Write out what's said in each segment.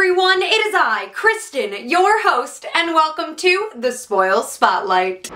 everyone, it is I, Kristen, your host, and welcome to the Spoil Spotlight.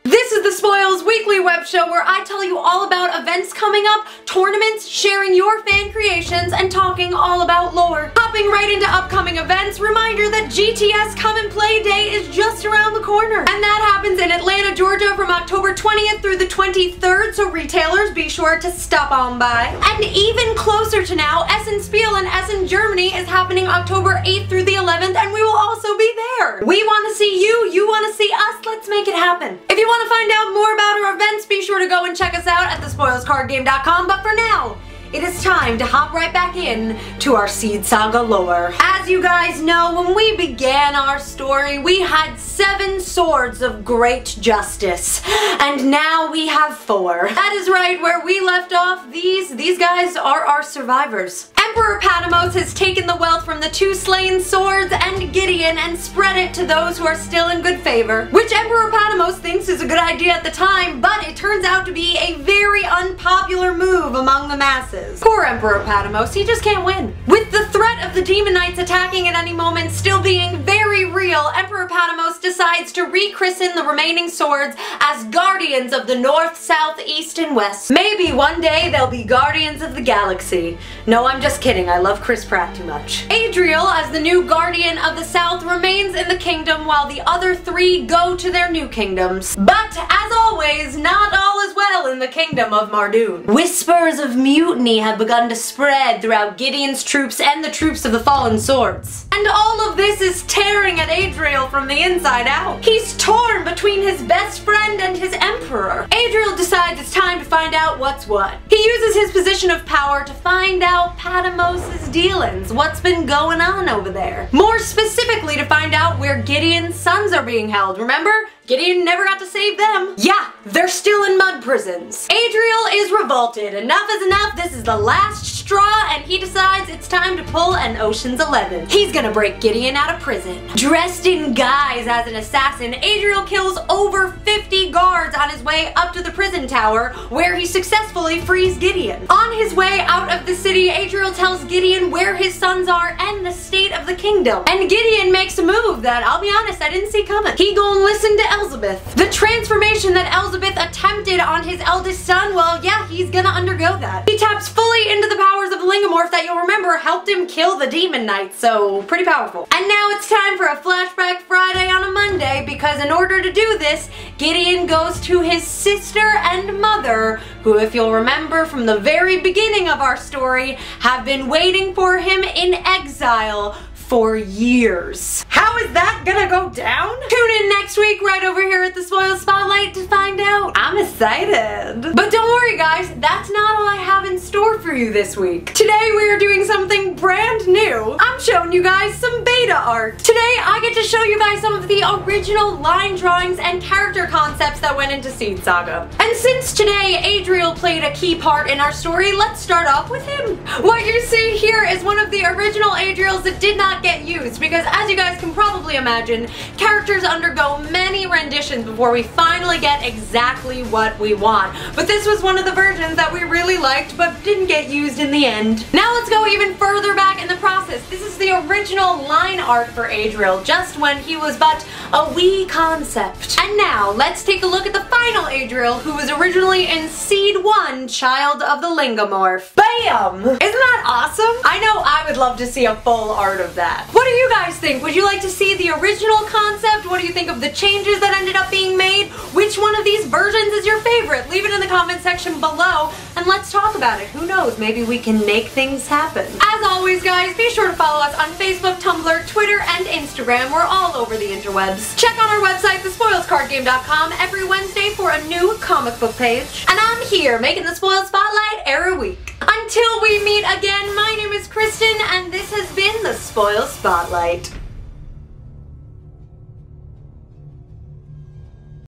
This is the Spoils weekly web show where I tell you all about events coming up, tournaments, sharing your fan creations, and talking all about lore. Hopping right into upcoming events, reminder that GTS Come and Play Day is just around the corner. And that happens in Atlanta, Georgia from October 20th through the 23rd, so retailers be sure to stop on by. And even closer to now, Essen Spiel in Essen, Germany is happening October 8th through the 11th, and we will also be there. We want to see you, you want to see us, let's make it happen. If you want to find out more about our events, be sure to go and check us out at thespoilscardgame.com, but for now, it is time to hop right back in to our Seed Saga lore. As you guys know, when we began our story, we had 7 swords of great justice, and now we have 4. That is right, where we left off, these guys are our survivors. Emperor Patamos has taken the wealth from the 2 slain swords and Gideon and spread it to those who are still in good favor, which Emperor Patamos thinks is a good idea at the time, but it turns out to be a very unpopular move among the masses. Poor Emperor Patamos, he just can't win. With the threat of the Demon Knights attacking at any moment still being very real, Emperor Patamos decides to rechristen the remaining swords as Guardians of the North, South, East, and West. Maybe one day they'll be Guardians of the Galaxy. No, I'm just kidding, I love Chris Pratt too much. Adriel, as the new Guardian of the South, remains in the kingdom while the other 3 go to their new kingdoms. But, as always, not all is well in the kingdom of Mardoon. Whispers of mutiny have begun to spread throughout Gideon's troops and the troops of the fallen swords. And all of this is tearing at Adriel from the inside out. He's torn between his best friend and his emperor. Adriel decides it's time to find out what's what. He uses his position of power to find out Patamos' dealings, what's been going on over there. More specifically to find out where Gideon's sons are being held. Remember? Gideon never got to save them. Yeah, they're still in mud prisons. Adriel is revolted. Enough is enough. This is the last straw, and he decides it's time to pull an Ocean's 11. He's gonna break Gideon out of prison. Dressed in guise as an assassin, Adriel kills over 50 guards on his way up to the prison tower, where he successfully frees Gideon. On his way out of the city, Adriel tells Gideon where his sons are and the state of the kingdom. And Gideon makes a move that, I'll be honest, I didn't see coming. He gon' listen to Elizabeth. The transformation that Elizabeth attempted on his eldest son, well, yeah, he's gonna undergo that. He taps fully into the powers of Lingamorph that you'll remember helped him kill the Demon Knights, so pretty powerful. And now it's time for a Flashback Friday on a Monday, because in order to do this, Gideon goes to his sister and mother, who, if you'll remember from the very beginning of our story, have been waiting for him in exile for years. How is that gonna go down? Tune in next week right over here at the Spoil Spotlight to find out. I'm excited. But don't worry guys, that's not all I have in store for you this week. Today we are doing something brand new. I'm showing you guys some beta art. Today I get to show you guys some of the original line drawings and character concepts that went into Seed Saga. And since today Adriel played a key part in our story, let's start off with him. What you see here is one of the original Adriels that did not get used, because as you guys can probably imagine, characters undergo many renditions before we finally get exactly what we want. But this was one of the versions that we really liked but didn't get used in the end. Now let's go even further back in the process. This is the original line art for Adriel, just when he was but a wee concept. And now let's take a look at the final Adriel, who was originally in Seed 1, Child of the Lingamorph. Bam! Isn't that awesome? I know I would love to see a full art of that. What do you guys think? Would you like to see the original concept? What do you think of the changes that ended up being made? Which one of these versions is your favorite? Leave it in the comment section below and let's talk about it. Who knows, maybe we can make things happen. As always guys, be sure to follow us on Facebook, Tumblr, Twitter, and Instagram. We're all over the interwebs. Check out our website, thespoilscardgame.com, every Wednesday for a new comic book page. And I'm here making the Spoil Spotlight every week. Until we meet again, my name is Kristen and this has been the Spoil Spotlight.